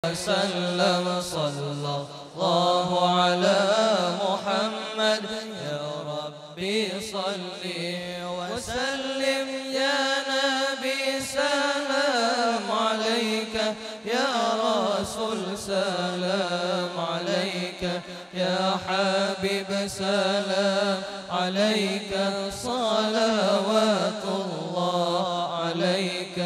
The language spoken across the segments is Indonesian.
وسلم صلى الله على محمد يا ربي صل وسلم يا نبي سلام عليك يا رسول سلام عليك يا حبيب سلام عليك صلوات الله عليك.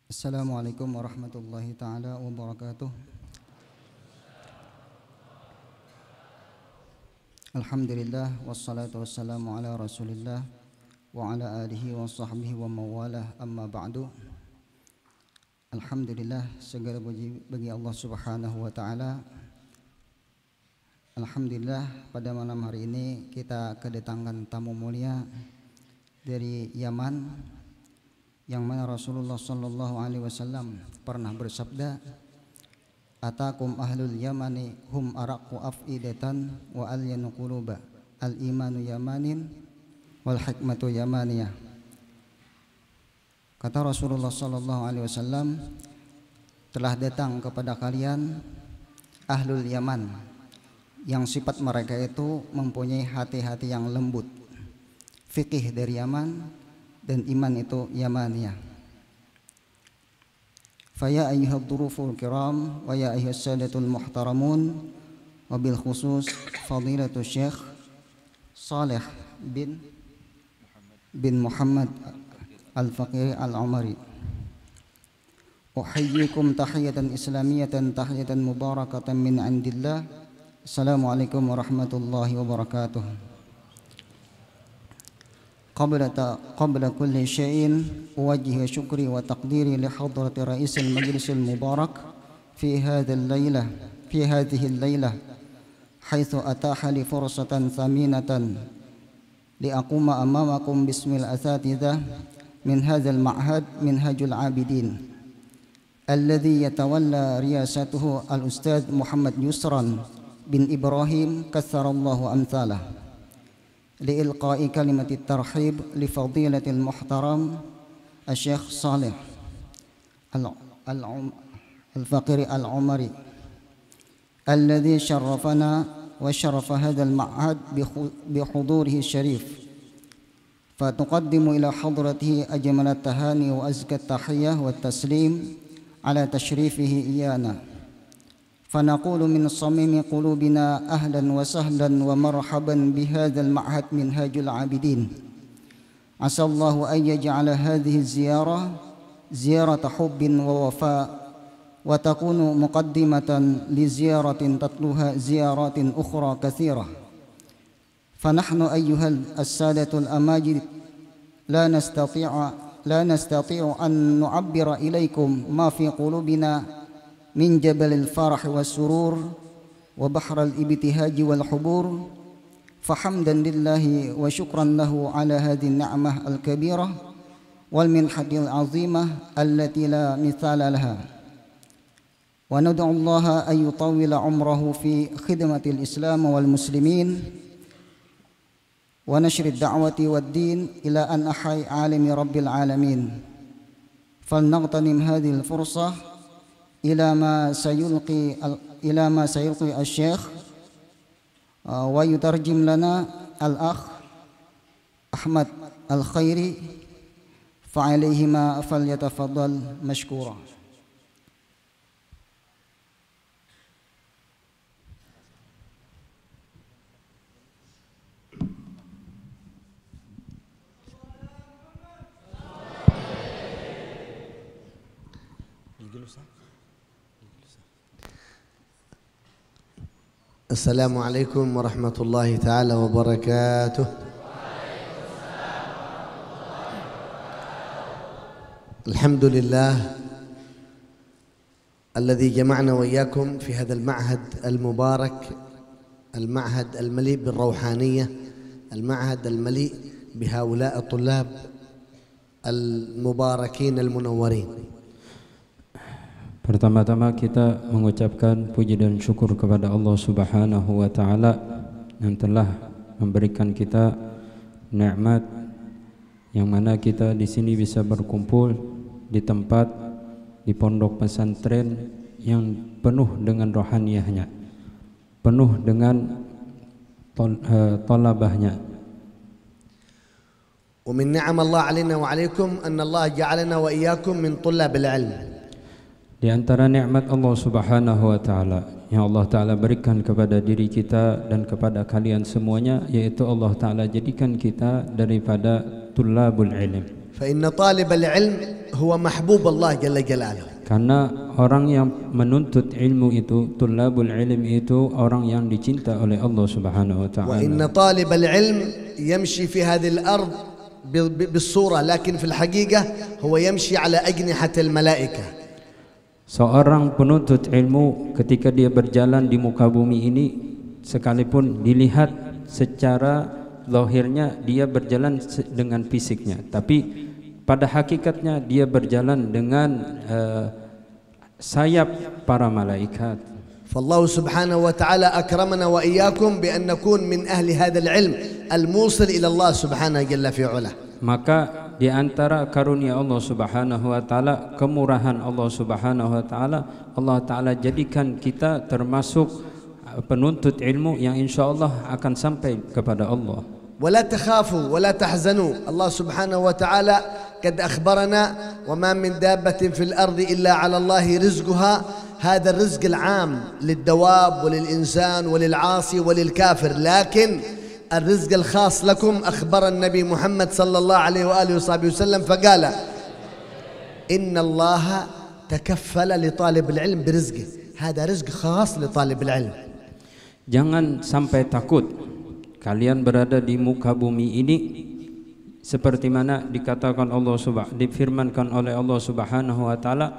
Assalamualaikum warahmatullahi ta'ala wabarakatuh. Alhamdulillah wassalatu wassalamu ala rasulillah wa ala alihi wa sahbihi wa mawalah, amma ba'du. Alhamdulillah, segala puji bagi Allah subhanahu wa ta'ala. Alhamdulillah, pada malam hari ini kita kedatangan tamu mulia dari Yaman, yang mana Rasulullah sallallahu alaihi wasallam pernah bersabda, atakum ahlul yamani hum araqu afidatan wa alyanu quluba, al imanu yamanin wal hikmatu yamaniyah. Kata Rasulullah sallallahu alaihi wasallam, telah datang kepada kalian ahlul Yaman yang sifat mereka itu mempunyai hati-hati yang lembut, fikih dari Yaman dan iman itu Yamaniyah. Faya ayyuhad duruful kiram wa ya ayyuhas sadatul muhtaramun, wabil khusus fadilatul Syekh Saleh bin Muhammad Al-Faqiri Al-Umari. Uhayyikum tahiyatan islamiyatan tahiyatan mubarakatan min indillah. Assalamualaikum warahmatullahi wabarakatuh. Qabla kulli syai'in uwajjihu syukri wa taqdiri li hadrati ra'isil majlisil mubarak fi hadhihi al-lailah haitsu ataha li fursatan thaminatan li aquma amamakum bismil asatidzah min hadzal ma'had Minhajul Abidin alladhi yatawalla riyasatuhu al-ustadz Muhammad Yusran bin Ibrahim katsarallahu amthalah liilqa'i kalimatit tarhib li fadilatil muhtaram Asy-Syaikh Saleh Al-Faqiri Al-Umari alladhi syarrafana wa syarrafa hadzal ma'had bi hudurihi syarif. فنقدم إلى حضرته أجمل التهاني وأزكى التحية والتسليم على تشريفه إيانا، فنقول من صميم قلوبنا أهلا وسهلا ومرحبا بهذا المعهد منهاج العابدين. عسى الله أن يجعل هذه الزيارة زيارة حب ووفاء وتكون مقدمة لزيارة تتلوها زيارات أخرى كثيرة. فنحن أيها السادة الأماجد لا نستطيع أن نعبر إليكم ما في قلوبنا من جبل الفرح والسرور وبحر الابتهاج والحبور، فحمدا لله وشكرا له على هذه النعمة الكبيرة والمنحة العظيمة التي لا مثال لها، وندعو الله أن يطول عمره في خدمة الإسلام والمسلمين ونشر الدعوة والدين إلى أن أحيا عالم رب العالمين. فلنغتنم هذه الفرصة إلى ما سيلقي الشيخ ويترجم لنا الأخ أحمد الخيري، فعليهما فليتفضل مشكورا. السلام عليكم ورحمة الله تعالى وبركاته. الحمد لله الذي جمعنا وإياكم في هذا المعهد المبارك، المعهد المليء بالروحانية، المعهد المليء بهؤلاء الطلاب المباركين المنورين. Pertama-tama kita mengucapkan puji dan syukur kepada Allah Subhanahu wa taala yang telah memberikan kita nikmat yang mana kita di sini bisa berkumpul di tempat di pondok pesantren yang penuh dengan rohaniyahnya, penuh dengan talabahnya. ومن نعم الله علينا وعليكم أن الله جعلنا وإياكم من طلاب العلم. Di antara nikmat Allah Subhanahu wa taala yang Allah taala berikan kepada diri kita dan kepada kalian semuanya, yaitu Allah taala jadikan kita daripada tulabul ilm. فإن طالب العلم هو محبوب الله جل جلاله. Karena orang yang menuntut ilmu itu, tulabul ilm itu orang yang dicinta oleh Allah Subhanahu wa taala. وإن طالب العلم يمشي في هذه الأرض بالصورة لكن في الحقيقة هو يمشي على أجنحة الملائكة. Seorang penuntut ilmu ketika dia berjalan di muka bumi ini, sekalipun dilihat secara lahirnya dia berjalan dengan fisiknya, tapi pada hakikatnya dia berjalan dengan sayap para malaikat. فالله سبحانه وتعالى أكرمنا وإياكم بأن نكون من أهل هذا العلم الموصل إلى الله سبحانه جل في علاه. Maka di antara karunia Allah Subhanahu wa taala, kemurahan Allah Subhanahu wa taala, Allah taala jadikan kita termasuk penuntut ilmu yang insyaallah akan sampai kepada Allah. ولا تخافوا ولا تحزنوا الله سبحانه وتعالى قد أخبرنا وما من دابة في الأرض إلا على الله رزقها. هذا الرزق العام للدواب وللإنسان وللعاصي وللكافر، لكن الرزق الخاص لكم أخبر النبي محمد صلى الله عليه وآله وصحبه وسلم فقال إن الله تكفل لطالب العلم برزقه، هذا رزق خاص لطالب العلم. Jangan sampai takut kalian berada di muka bumi ini seperti mana dikatakan Allah difirmankan oleh Allah Subhanahu wa taala,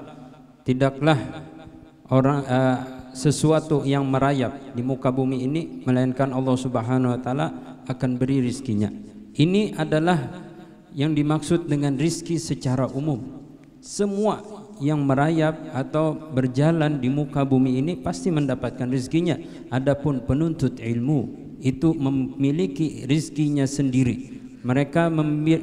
tidaklah orang sesuatu yang merayap di muka bumi ini melainkan Allah Subhanahu wa taala akan beri rizkinya. Ini adalah yang dimaksud dengan rizki secara umum. Semua yang merayap atau berjalan di muka bumi ini pasti mendapatkan rizkinya. Adapun penuntut ilmu itu memiliki rizkinya sendiri. Mereka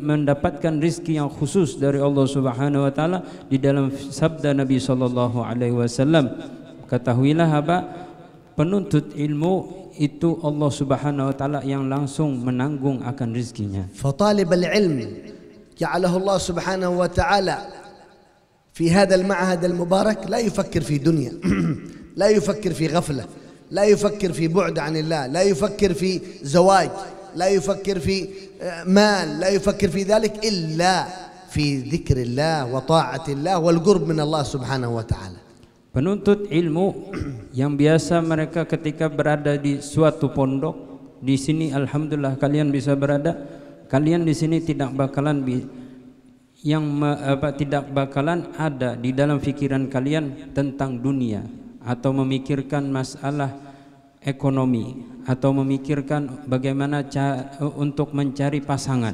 mendapatkan rizki yang khusus dari Allah Subhanahu wa taala. Di dalam sabda Nabi sallallahu alaihi wasallam, ketahuilah apa? Penuntut ilmu itu Allah Subhanahu wa taala yang langsung menanggung akan rizkinya. فطالب العلم جعله الله سبحانه وتعالى في هذا المعهد المبارك لا يفكر في دنيا، لا يفكر في غفلة، لا يفكر في بعد عن الله، لا يفكر في زواج، لا يفكر في مال، لا يفكر في ذلك إلا في ذكر الله وطاعة الله والقرب من الله سبحانه وتعالى. Penuntut ilmu yang biasa mereka ketika berada di suatu pondok, di sini alhamdulillah kalian bisa berada, kalian di sini tidak bakalan tidak bakalan ada di dalam pikiran kalian tentang dunia atau memikirkan masalah ekonomi atau memikirkan bagaimana untuk mencari pasangan.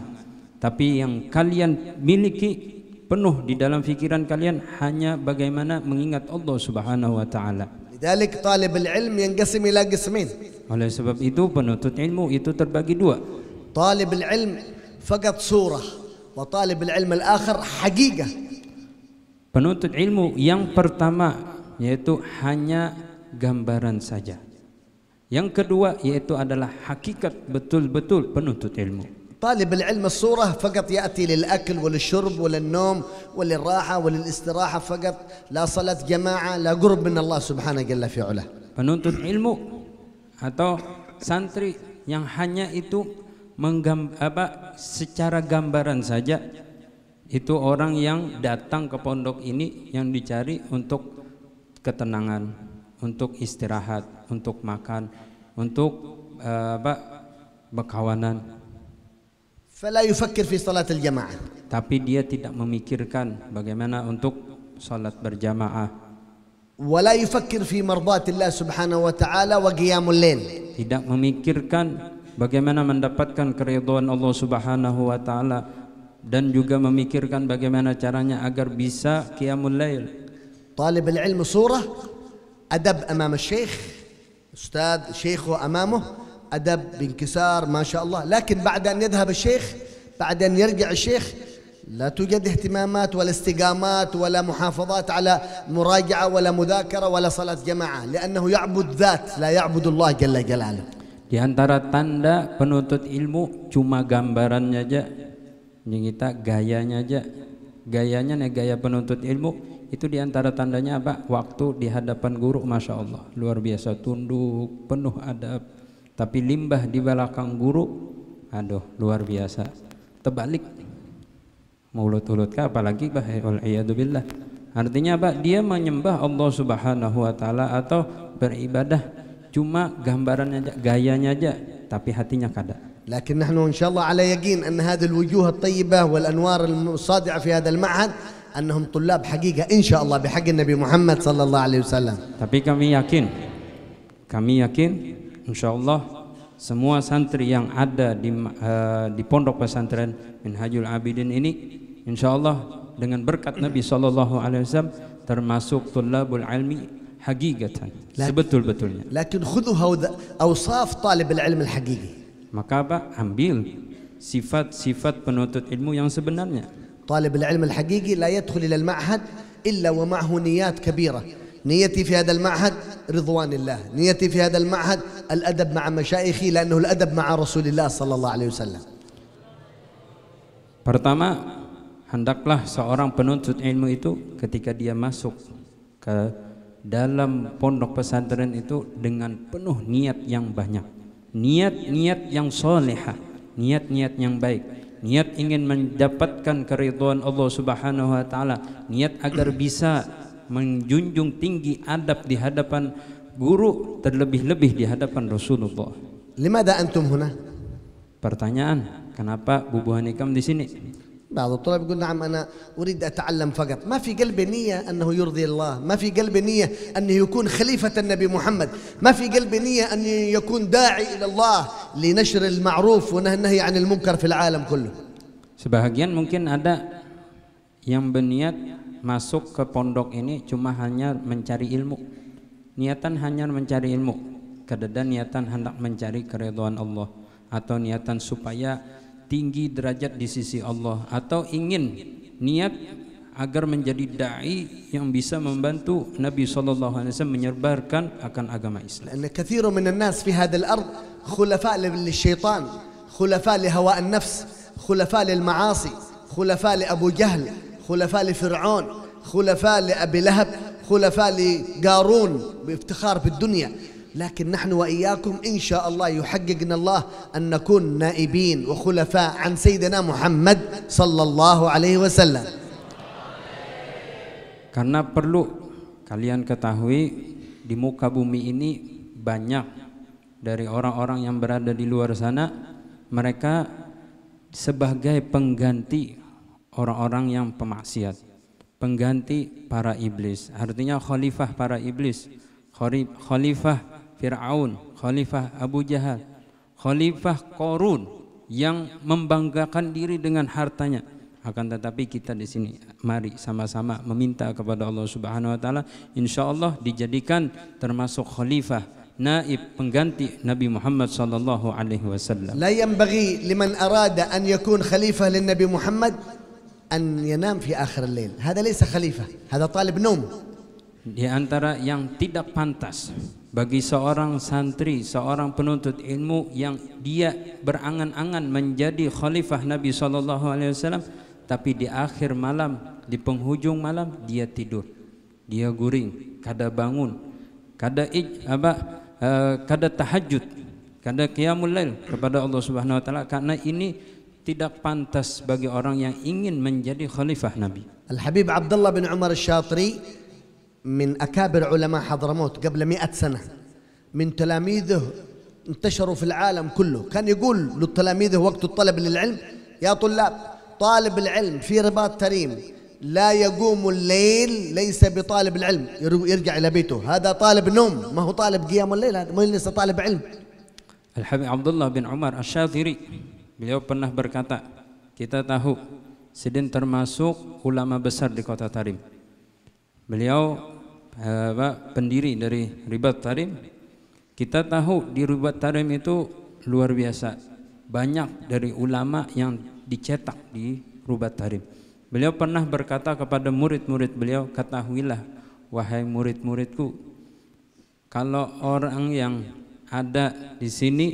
Tapi yang kalian miliki penuh di dalam pikiran kalian hanya bagaimana mengingat Allah Subhanahu wa taala. لذلك طالب العلم ينقسم إلى قسمين. Oleh sebab itu penuntut ilmu itu terbagi dua. طالب العلم فقط صورة وطالب العلم الآخر حقيقة. Penuntut ilmu yang pertama yaitu hanya gambaran saja. Yang kedua yaitu adalah hakikat betul-betul penuntut ilmu. طالب العلم الصورة فقط يأتي للأكل وللشرب وللنوم وللراحة وللاستراحة فقط، لا صلاة جماعة لا قرب من الله سبحانه جل في علاه. Penuntut ilmu atau santri yang hanya itu secara gambaran saja, itu orang yang datang ke pondok ini yang dicari untuk ketenangan, untuk istirahat, untuk makan, untuk berkawanan. فلا يفكر في صلاة الجماعة. Tapi dia tidak memikirkan bagaimana untuk salat berjamaah. ولا يفكر في مرضاة الله سبحانه وتعالى وقيام الليل. Tidak memikirkan bagaimana mendapatkan keridhaan Allah Subhanahu wa taala dan juga memikirkan bagaimana caranya agar bisa qiyamul lail. طالب العلم صورة أدب أمام الشيخ، أستاذ شيخه أمامه أدب بانكسار ما شاء الله، لكن بعد أن يذهب الشيخ، بعد أن يرجع الشيخ لا توجد اهتمامات ولا استقامات ولا محافظات على مراجعة ولا مذاكرة ولا صلاة جماعة، لأنه يعبد ذات لا يعبد الله جل جلاله. Di antara tanda penuntut ilmu cuma gambarannya aja, yang kita gayanya aja, gayanya nih gaya penuntut ilmu. Itu diantara tandanya apa? Waktu di hadapan guru, masya Allah, luar biasa, tunduk, penuh adab. Tapi limbah di belakang guru, aduh, luar biasa, terbalik, mulut-mulut kah, apalagi wal-iyadu-billah. Artinya apa? Dia menyembah Allah Subhanahu wa taala atau beribadah cuma gambarannya aja, gayanya aja, tapi hatinya kada. لكن نحن إن شاء الله على يقين أن هذه الوجوه الطيبة والأنوار الصادعة في هذا المعهد أنهم طلاب حقيقة إن شاء الله بحق النبي محمد صلى الله عليه وسلم. Tapi kami yakin insyaallah semua santri yang ada di pondok pesantren Minhajul Abidin ini insyaallah dengan berkat Nabi sallallahu alaihi wasallam termasuk tulabul ilmi hakikatan sebetul-betulnya. لكن خذوا أوصاف طالب العلم الحقيقي. Maka apa? Ambil sifat-sifat penuntut ilmu yang sebenarnya. طالب العلم الحقيقي لا يدخل إلى المعهد إلا ومعه نيات كبيرة. نيتي في هذا المعهد رضوان الله، نيتي في هذا المعهد الأدب مع مشايخي لأنه الأدب مع رسول الله صلى الله عليه وسلم. Pertama, hendaklah seorang penuntut ilmu itu ketika dia masuk ke dalam pondok pesantren itu dengan penuh niat yang banyak, niat-niat yang solehah, niat-niat yang baik, niat ingin mendapatkan keridhaan Allah Subhanahu wa taala, niat agar bisa menjunjung tinggi adab di hadapan guru, terlebih-lebih di hadapan Rasulullah. لماذا أنتم هنا؟ Pertanyaan, kenapa Bubuhan Ikam di sini? بعض الطلاب يقول نعم أنا أريد أتعلم فقط، ما في قلبي نية أنه يرضي الله، ما في قلبي نية أنه يكون خليفة النبي محمد، ما في قلبي نية أن يكون داعي إلى الله لنشر المعروف والنهي عن المنكر في العالم كله. Sebahagian mungkin ada yang berniat masuk ke pondok ini cuma hanya mencari ilmu, niatan hanya mencari ilmu, kadang niatan hendak mencari keridhaan Allah, atau niatan supaya tinggi derajat di sisi Allah, atau ingin niat agar menjadi dai yang bisa membantu Nabi SAW menyebarkan akan agama Islam. لأن كثير من الناس في هذه الأرض خلفاء للشيطان، خلفاء لهواء النفس، خلفاء للمعاصي، خلفاء لأبو جهل، خلفاء لفرعون، خلفاء لأبي لهب، خلفاء لقارون بافتخار بالدنيا. لكن نحن وإياكم إن شاء الله يحققنا الله أن نكون نائبين وخلفاء عن سيدنا محمد صلى الله عليه وسلم. Karena perlu kalian ketahui, di muka bumi ini banyak dari orang-orang yang berada di luar sana, mereka sebagai pengganti orang-orang yang pemaksiat, pengganti para iblis, artinya khalifah para iblis, khalifah Fir'aun, khalifah Abu Jahal, khalifah Qarun yang membanggakan diri dengan hartanya. Akan tetapi kita di sini mari sama-sama meminta kepada Allah Subhanahu wa taala, insyaallah dijadikan termasuk khalifah, naib, pengganti Nabi Muhammad sallallahu alaihi wasallam. لا ينبغي لمن أراد أن يكون خليفة للنبي محمد أن ينام في آخر الليل، هذا ليس خليفة، هذا طالب نوم. Di antara yang tidak pantas bagi seorang santri, seorang penuntut ilmu yang dia berangan-angan menjadi khalifah Nabi SAW, tapi di akhir malam, di penghujung malam dia tidur, dia guring, kada bangun, kada tahajud, kada qiyamul lail kepada Allah Subhanahu wa taala, karena ini tidak pantas bagi orang yang ingin menjadi khalifah Nabi. Al-Habib Abdullah bin Umar Al-Syatri من أكابر علماء حضرموت قبل 100 سنة، من تلاميذه انتشروا في العالم كله، كان يقول للتلاميذه وقت الطلب للعلم: يا طلاب، طالب العلم في رباط تريم لا يقوم الليل ليس بطالب العلم، يرجع إلى بيته، هذا طالب نوم، ما هو طالب قيام الليل، هذا ما لسه طالب علم. Al-Habib Abdullah bin Umar Asy-Syatiri, beliau pernah berkata, kita tahu Sidin termasuk ulama besar di kota Tarim. Beliau pendiri dari Ribat Tarim. Kita tahu di Ribat Tarim itu luar biasa, banyak dari ulama yang dicetak di Ribat Tarim. Beliau pernah berkata kepada murid-murid beliau, ketahuilah wahai murid-muridku, kalau orang yang ada di sini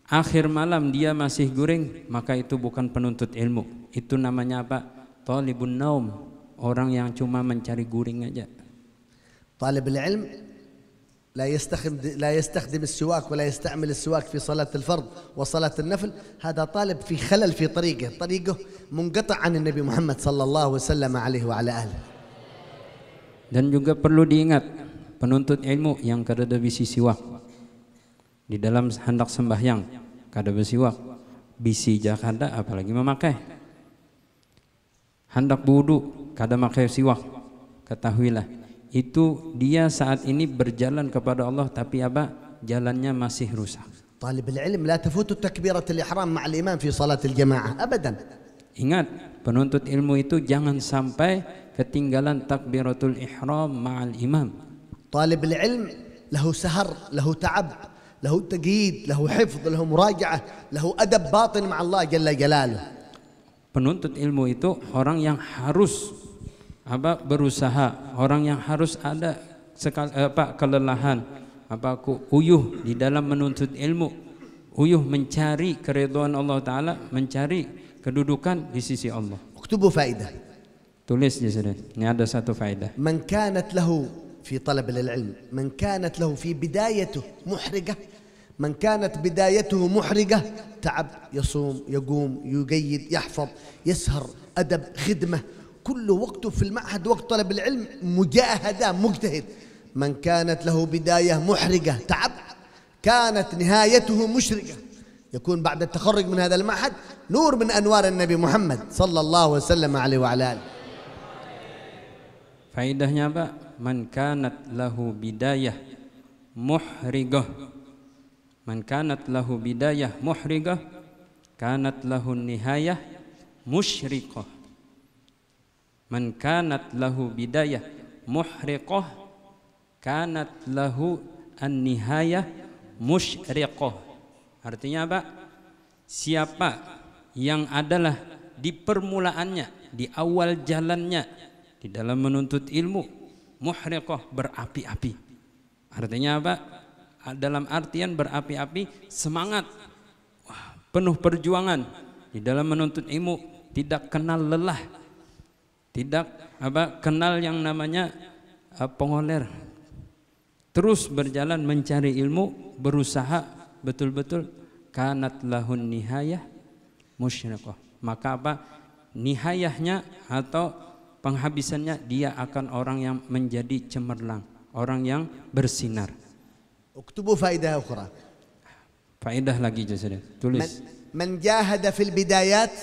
akhir malam dia masih guring, maka itu bukan penuntut ilmu, itu namanya apa? Talibun naum, orang yang cuma mencari guring aja. طالب العلم لا يستخدم السواك ولا يستعمل السواك في صلاة الفرض وصلاة النفل، هذا طالب في خلل في طريقه منقطع عن النبي محمد صلى الله وسلم عليه وعلى آله. Dan juga perlu diingat, penuntut ilmu yang kada bisi siwak di dalam hendak sembahyang, kada bersiwak, bisi jakada apalagi memakai. Hendak wudu kada makai siwak, ketahuilah itu dia saat ini berjalan kepada Allah, tapi apa? Jalannya masih rusak. طالب العلم لا تفوت تكبيرة الإحرام مع الإمام في صلاة الجماعة أبدا. Ingat, penuntut ilmu itu jangan sampai ketinggalan takbiratul ihram ma'al imam. طالب العلم له سهر، له تعب، له تقييد، له حفظ، له مراجعة، له أدب باطن مع الله جل جلاله. Penuntut ilmu itu orang yang harus berusaha, orang yang harus ada kelelahan, uyuh di dalam menuntut ilmu, uyuh mencari keridhaan Allah Ta'ala, mencari kedudukan di sisi Allah. اكتبوا فائدة. Tulis di sini. Ini ada satu faedah. من كانت له في طلب العلم، من كانت له في بدايته محرجة، من كانت بدايته محرجة، تعب، يصوم، يقوم، يقيد، يحفظ، يسهر، أدب، خدمة، كل وقته في المعهد وقت طلب العلم مجاهدة، مجتهد. من كانت له بداية محرجة، تعب، كانت نهايته مشرقة، يكون بعد التخرج من هذا المعهد نور من أنوار النبي محمد صلى الله وسلم عليه وعلى آله. Faedahnya apa? Man kanat lahu bidayah muhrigah, man kanat lahu bidayah muhrigah, kanat lahu nihayah musyriqah. Man kanat lahu bidayah muhriqah, kanat lahu an-nihayah musyriqah. Artinya apa? Siapa yang adalah di permulaannya, di awal jalannya di dalam menuntut ilmu, muhriqah, berapi-api. Artinya apa? Dalam artian berapi-api, semangat, penuh perjuangan di dalam menuntut ilmu, tidak kenal lelah, tidak kenal yang namanya pengoler, terus berjalan mencari ilmu, berusaha betul-betul. Kanat lahun nihayah musyriqah. Maka nihayahnya atau penghabisannya, dia akan orang yang menjadi cemerlang, orang yang bersinar. اكتبوا فائدة أخرى. Faedah lagi saja. Tulis. من جاهد في البدايات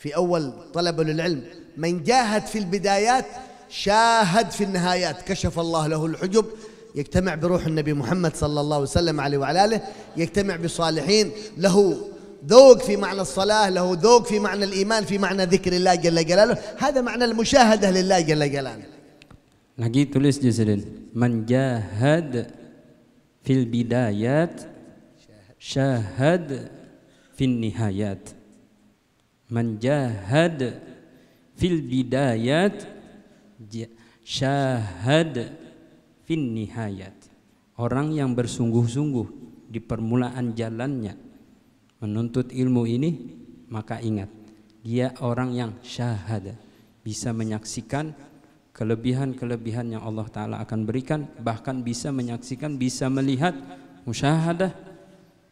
في أول طلب العلم، من جاهد في البدايات شاهد في النهايات، كشف الله له الحجب، يجتمع بروح النبي محمد صلى الله عليه وسلم عليه وعلى آله، يجتمع بصالحين، له ذوق في معنى الصلاة، له ذوق في معنى الإيمان، في معنى ذكر الله جل جلاله. هذا معنى المشاهدة لله جل جلاله. Lagi tulis di sini. Man jahad fil bidayat syahad fin nihayat. Man jahad fil bidayat syahad fin nihayat. Orang yang bersungguh-sungguh di permulaan jalannya menuntut ilmu ini, maka ingat, dia orang yang syahada, bisa menyaksikan kelebihan-kelebihan yang Allah Ta'ala akan berikan, bahkan bisa menyaksikan, bisa melihat, musyahadah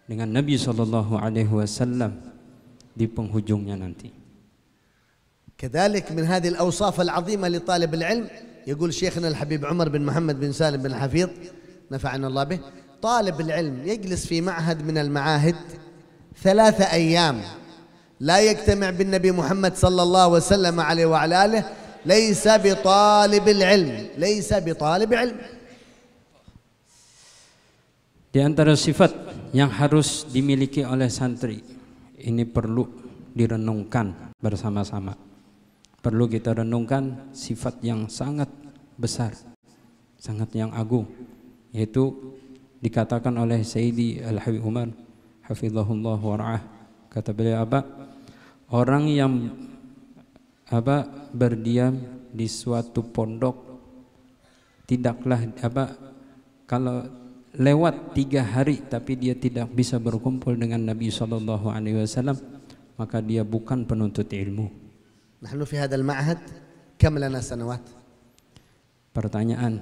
dengan Nabi SAW di penghujungnya nanti. كذلك من هذه الأوصاف العظيمة لطالب العلم يقول شيخنا الحبيب عمر بن محمد بن سالم بن الحفيظ نفعنا الله به: طالب العلم يجلس في معهد من المعاهد 3 أيام لا يجتمع بالنبي محمد صلى الله وسلم عليه وعلى آله، ليس بطالب العلم، ليس بطالب علم. Di antara sifat yang harus dimiliki oleh santri ini perlu direnungkan bersama-sama. Perlu kita renungkan sifat yang sangat besar, sangat yang agung, yaitu dikatakan oleh Sayyidi Al-Habib Umar hafizahullah wa ra'ah, kata beliau orang yang berdiam di suatu pondok tidaklah kalau lewat 3 hari tapi dia tidak bisa berkumpul dengan Nabi SAW, maka dia bukan penuntut ilmu. نحن في هذا المعهد كم لنا سنوات؟ Pertanyaan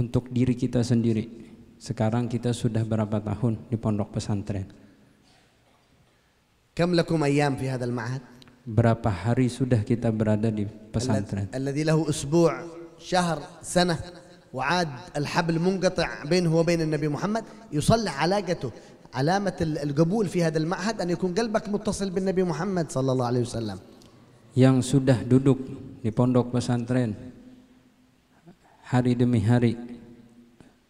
untuk diri kita sendiri, sekarang kita sudah berapa tahun di pondok pesantren? كم لكم أيام في هذا المعهد؟ Berapa hari sudah kita berada di pesantren? الذي له أسبوع، شهر، سنة، وعاد الحبل منقطع بينه وبين النبي محمد، يصلح علاقته. علامة القبول في هذا المعهد أن يكون قلبك متصل بالنبي محمد صلى الله عليه وسلم. Yang sudah duduk di pondok pesantren hari demi hari,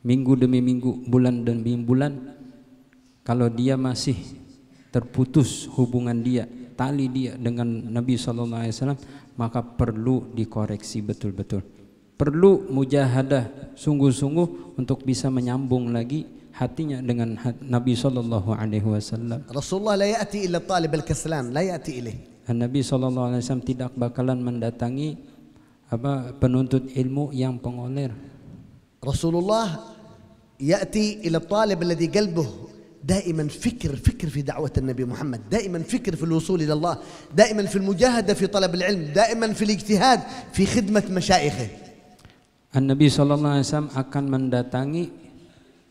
minggu demi minggu, bulan demi bulan, kalau dia masih terputus hubungan dia, tali dia dengan Nabi SAW, maka perlu dikoreksi betul-betul. Perlu mujahadah sungguh-sungguh untuk bisa menyambung lagi hatinya dengan Nabi sallallahu alaihi wasallam. Rasulullah la ya'ti illa talib al-kaslan, la ya'ti ilaih. Nabi sallallahu alaihi wasallam tidak bakalan mendatangi penuntut ilmu yang pengoler. Rasulullah ya'ti ila talib alladhi qalbuhu دائما فكر في دعوة النبي محمد، دائما فكر في الوصول إلى الله، دائما في المجاهدة في طلب العلم، دائما في الاجتهاد في خدمة مشايخه. Nabi sallallahu alaihi wasallam akan mendatangi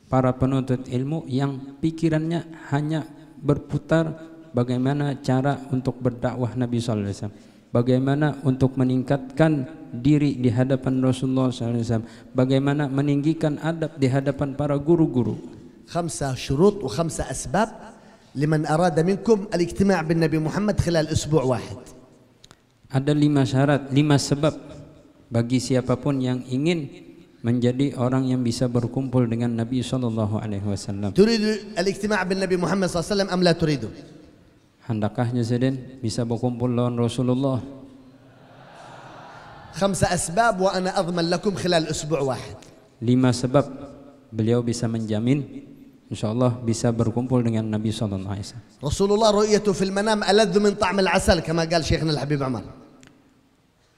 para penuntut ilmu yang pikirannya hanya berputar bagaimana cara untuk berdakwah Nabi sallallahu alaihi wasallam, bagaimana untuk meningkatkan diri di hadapan Rasulullah sallallahu alaihi wasallam, bagaimana meninggikan adab di hadapan para guru-guru. 5 شروط و5 أسباب لمن أراد منكم الاجتماع بالنبي محمد خلال أسبوع واحد. Ada 5 syarat, 5 sebab bagi siapapun yang ingin menjadi orang yang bisa berkumpul dengan Nabi sallallahu alaihi wasallam. تريد الاجتماع بالنبي محمد صلى الله عليه وسلم أم لا تريده؟ Handakkahnya sedang bisa berkumpul dengan Rasulullah? 5 أسباب وأنا أضمن لكم خلال أسبوع واحد. 5 sebab beliau bisa menjamin insyaallah bisa berkumpul dengan Nabi sallallahu alaihi wasallam. Rasulullah ru'yatu fil manam aladzu min ta'm al-'asal kama qala Syekhna Al-Habib Umar.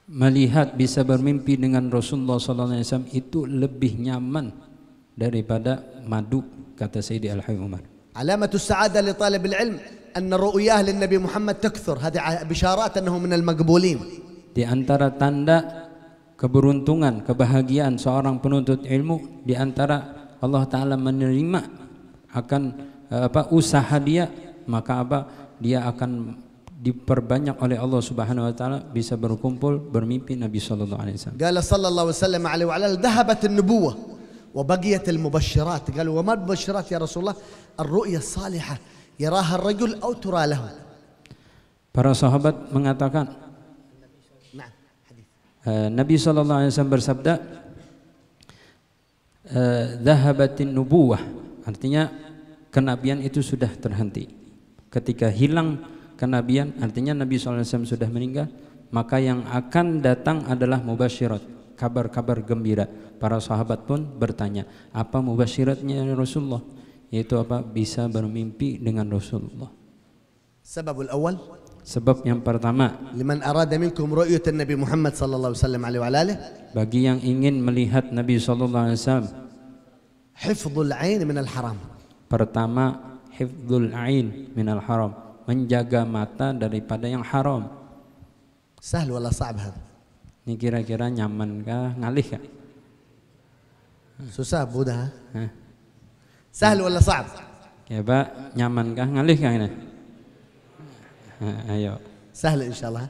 Melihat bisa bermimpi dengan Rasulullah sallallahu alaihi wasallam itu lebih nyaman daripada madu, kata Sayyidi Al-Habib Umar. Alamatu as-sa'ada li talib al-'ilm anna ru'yah lin Nabi Muhammad takthur. Hadhihi bisharat annahu min al-maqbulin. Di antara tanda keberuntungan, kebahagiaan seorang penuntut ilmu, di antara Allah Ta'ala menerima akan usaha dia, maka dia akan diperbanyak oleh Allah Subhanahu wa taala bisa berkumpul bermimpi Nabi sallallahu alaihi wasallam. Qala sallallahu alaihi wasallam alaihi wa ala dhahabat an-nubuwah wa baqiyat al-mubashirat. Qalu wa ma al-mubashirat ya Rasulullah? Ar-ru'ya as-salihah yaraha ar-rajul aw tura lahu. Para sahabat mengatakan, Nabi sallallahu alaihi wasallam bersabda, dhahabatin nubuwah, artinya kenabian itu sudah terhenti. Ketika hilang kenabian, artinya Nabi SAW sudah meninggal, maka yang akan datang adalah mubasyirat, kabar-kabar gembira. Para sahabat pun bertanya, apa mubasyiratnya Rasulullah? Yaitu bisa bermimpi dengan Rasulullah. Sebabul awal, sebab yang pertama, liman arada minkum ru'yat Nabi Muhammad sallallahu alaihi wasallam, bagi yang ingin melihat Nabi sallallahu alaihi wasallam, hifdzul ain min al-haram. Pertama, hifdzul ain min al-haram, menjaga mata daripada yang haram. Sahl wala sa'b hada? Ini kira-kira nyaman kah, ngalih kah? Susah budah. Sahl wala sa'b? Ya Pak, nyaman kah, ngalih kah ini? Ayo. Sahl insyaallah.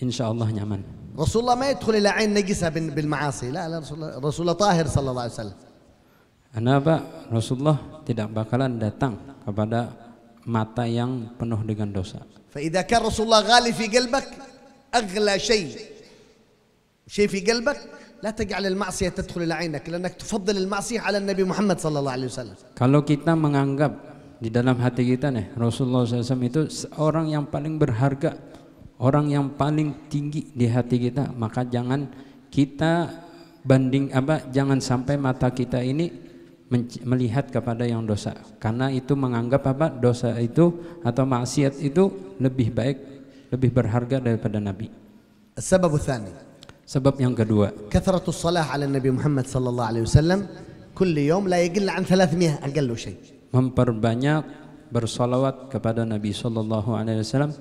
Insyaallah nyaman. Rasulullah ma yadkhul ila ain najisa bil ma'asi. La Rasulullah tahir sallallahu alaihi wasallam. Kenapa Rasulullah tidak bakalan datang kepada mata yang penuh dengan dosa? فإذا كان رسول الله غالي في قلبك أغلى شيء في قلبك لا تجعل المعصية تدخل إلى عينك لأنك تفضل المعصية على النبي محمد صلى الله عليه وسلم. Kalau kita menganggap di dalam hati kita nih Rasulullah SAW itu orang yang paling berharga, orang yang paling tinggi di hati kita, maka jangan kita jangan sampai mata kita ini melihat kepada yang dosa, karena itu menganggap dosa itu atau maksiat itu lebih baik, lebih berharga daripada Nabi. Sebab yang kedua, kathratus salah ala Nabi Muhammad sallallahu alaihi wasallam kulli yawm la yaqil an 300 aqallu shay. Memperbanyak bersolawat kepada Nabi sallallahu alaihi wasallam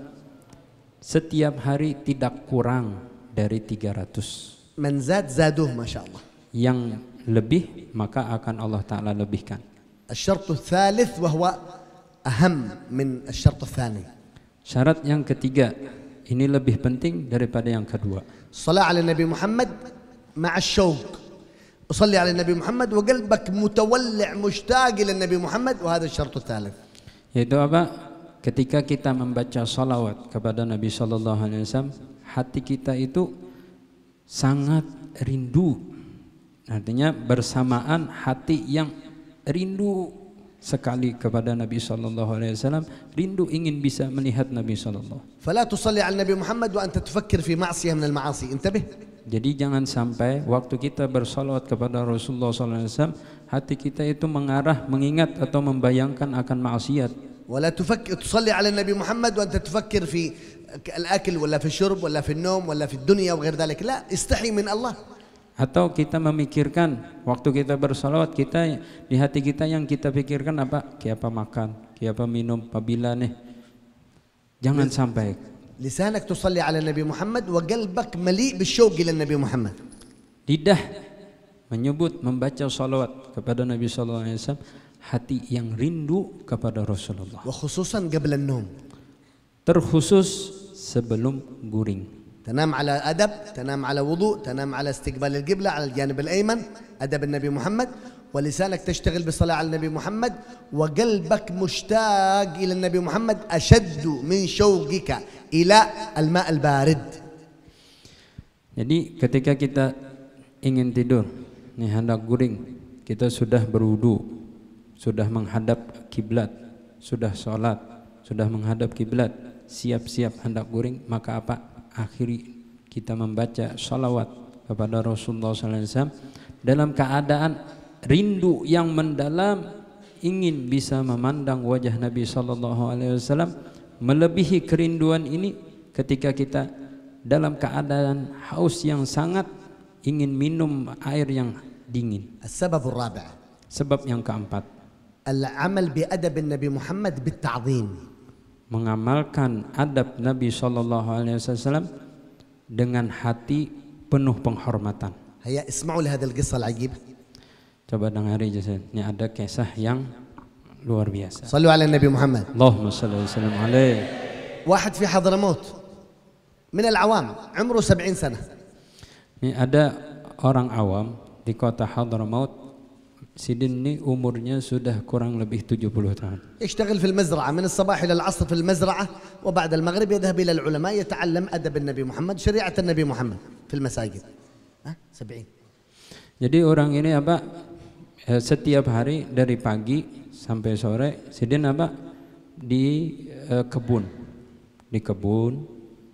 setiap hari tidak kurang dari 300. Man zad zaduh masyaallah. Yang lebih maka akan Allah Ta'ala lebihkan. الشرط الثالث وهو أهم من الشرط الثاني. Syarat yang ketiga ini lebih penting daripada yang kedua. الصلاة على النبي محمد مع الشوق. أصلي على النبي محمد وقلبك متولع مشتاق إلى النبي محمد وهذا الشرط الثالث. Yaitu ketika kita membaca salawat kepada Nabi Sallallahu Alaihi Wasallam, hati kita itu sangat rindu. Artinya bersamaan hati yang rindu sekali kepada Nabi sallallahu alaihi wasallam, rindu ingin bisa melihat Nabi sallallahu. فلا تصلي على النبي محمد وأنت تفكر في معصية من المعاصي. انتبه. Jadi jangan sampai waktu kita bersalawat kepada Rasulullah SAW, hati kita itu mengarah, mengingat atau membayangkan akan maksiat. ولا تفكر تصلي على النبي محمد وأنت تفكر في الأكل ولا في الشرب ولا في النوم ولا في الدنيا وغير ذلك. لا، استحي من الله. Atau kita memikirkan waktu kita bersalawat, kita di hati kita yang kita pikirkan apa? Kayak apa makan, kayak apa minum, apabila nih. Jangan sampai. لسانك تصلي على النبي محمد وقلبك مليء بالشوق إلى النبي محمد. Lidah menyebut, membaca salawat kepada Nabi sallallahu alaihi wasallam, hati yang rindu kepada Rasulullah. وخصوصا قبل النوم. Terkhusus sebelum guring. تنام على أدب، تنام على وضوء، تنام على استقبال القبلة على الجانب الأيمن، أدب النبي محمد، ولسانك تشتغل بالصلاة على النبي محمد، وقلبك مشتاق إلى النبي محمد أشد من شوقك إلى الماء البارد. Jadi ketika kita ingin tidur, nih hendak guring, kita sudah berwudu, sudah menghadap kiblat, sudah sholat, sudah menghadap kiblat, siap-siap hendak guring, maka apa? Akhiri kita membaca salawat kepada Rasulullah SAW dalam keadaan rindu yang mendalam, ingin bisa memandang wajah Nabi SAW. Melebihi kerinduan ini ketika kita dalam keadaan haus yang sangat, ingin minum air yang dingin. السبب الرابع. Sebab yang keempat, العمل بأدب النبي محمد بالتعظيم. mengamalkan adab Nabi SAW dengan hati penuh penghormatan. هيا اسمعوا لهذا القصة العجيبة. Coba dengari aja, ini ada kisah yang luar biasa. صلوا على النبي محمد. Allahumma salli wa sallim alaihi. واحد في حضرموت من العوام عمره 70 سنة. Ini ada orang awam di kota Hadramaut. Sidin ini umurnya sudah kurang lebih 70 tahun. يشتغل في المزرعة من الصباح إلى العصر في المزرعة، وبعد المغرب يذهب إلى العلماء يتعلم أدب النبي محمد، شريعة النبي محمد في المساجد. 70. Jadi orang ini apa? Setiap hari dari pagi sampai sore, Sidin apa? Di kebun. Di kebun.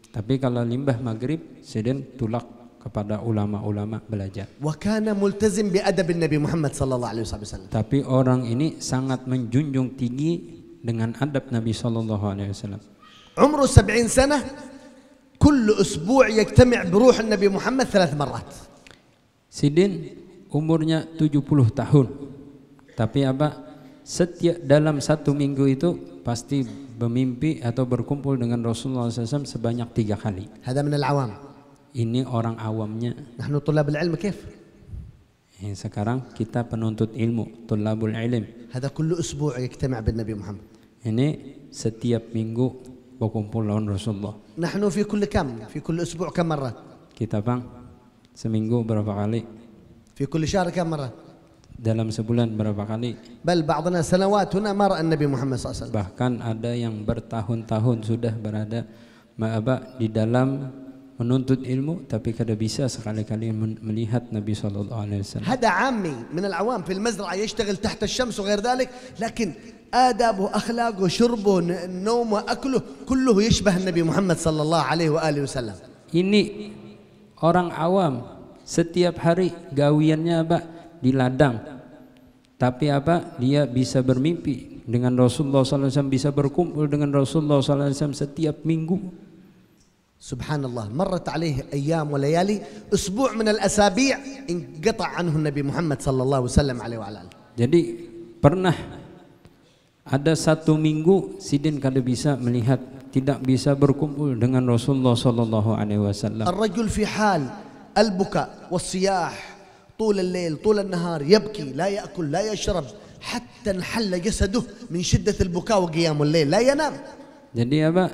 Tapi kalau limbah maghrib, Sidin tulak kepada ulama-ulama belajar. وكان ملتزم بأدب النبي محمد صلى الله عليه وسلم. Tapi orang ini sangat menjunjung tinggi dengan adab Nabi sallallahu alaihi wasallam. عمره 70 سنة، كل أسبوع يجتمع بروح النبي محمد 3 مرات. Sidin umurnya 70 tahun. Tapi apa? Setiap dalam satu minggu itu pasti bermimpi atau berkumpul dengan Rasulullah SAW sebanyak 3 kali. هذا من العوام. Ini orang awamnya. نحن طلاب العلم كيف؟ Sekarang kita penuntut ilmu, tulabul ilm. هذا كل أسبوع يجتمع بالنبي محمد. Ini setiap minggu berkumpul dengan Rasulullah. نحن في كل كم؟ في كل أسبوع كم مرة؟ Kita bang, seminggu berapa kali? في كل شهر كم مرة؟ Dalam sebulan berapa kali? بل بعضنا سنوات هنا ما رأى النبي محمد صلى الله عليه وسلم. Bahkan ada yang bertahun-tahun sudah berada di dalam menuntut ilmu, tapi kada bisa sekali-kali melihat Nabi sallallahu alaihi wasallam. هذا عامي من العوام في المزرعة يشتغل تحت الشمس وغير ذلك، لكن آدابه وأخلاقه وشربه نومه وأكله كله يشبه النبي محمد صلى الله عليه وآله وسلم. Ini orang awam, setiap hari gawiannya apa? Di ladang. Tapi apa? Dia bisa bermimpi dengan Rasulullah sallallahu alaihi wasallam, bisa berkumpul dengan Rasulullah sallallahu alaihi wasallam setiap minggu. سبحان الله، مرت عليه أيام وليالي، أسبوع من الأسابيع انقطع عنه النبي محمد صلى الله وسلم عليه وعلى آله. Jadi pernah ada satu minggu Sidin kada bisa melihat, tidak bisa berkumpul dengan Rasulullah sallallahu alaihi wasallam. الرجل في حال البكاء والصياح طول الليل طول النهار، يبكي لا يأكل لا يشرب حتى انحل جسده من شدة البكاء وقيام الليل، لا ينام. Jadi apa?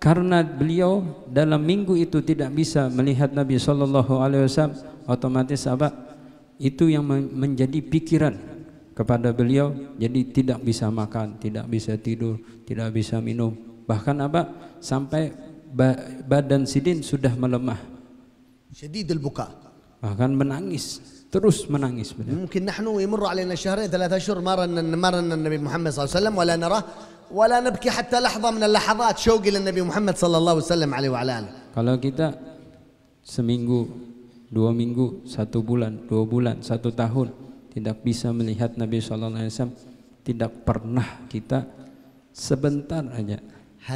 Karena beliau dalam minggu itu tidak bisa melihat Nabi sallallahu alaihi wasallam, otomatis apa? Itu yang menjadi pikiran kepada beliau, jadi tidak bisa makan, tidak bisa tidur, tidak bisa minum. Bahkan apa? Sampai badan Sidin sudah melemah. شديد البكاء. Bahkan menangis, terus menangis beliau. ممكن نحن يمر علينا شهرين 3 أشهر ما رأينا النبي محمد صلى الله عليه وسلم ولا نراه ولا نبكي حتى لحظة من اللحظات شوقي للنبي محمد صلى الله عليه وسلم عليه وعلى آله. Kalau kita seminggu 2 minggu, 1 bulan, 2 bulan, 1 tahun tidak bisa melihat Nabi SAW, tidak pernah kita sebentar aja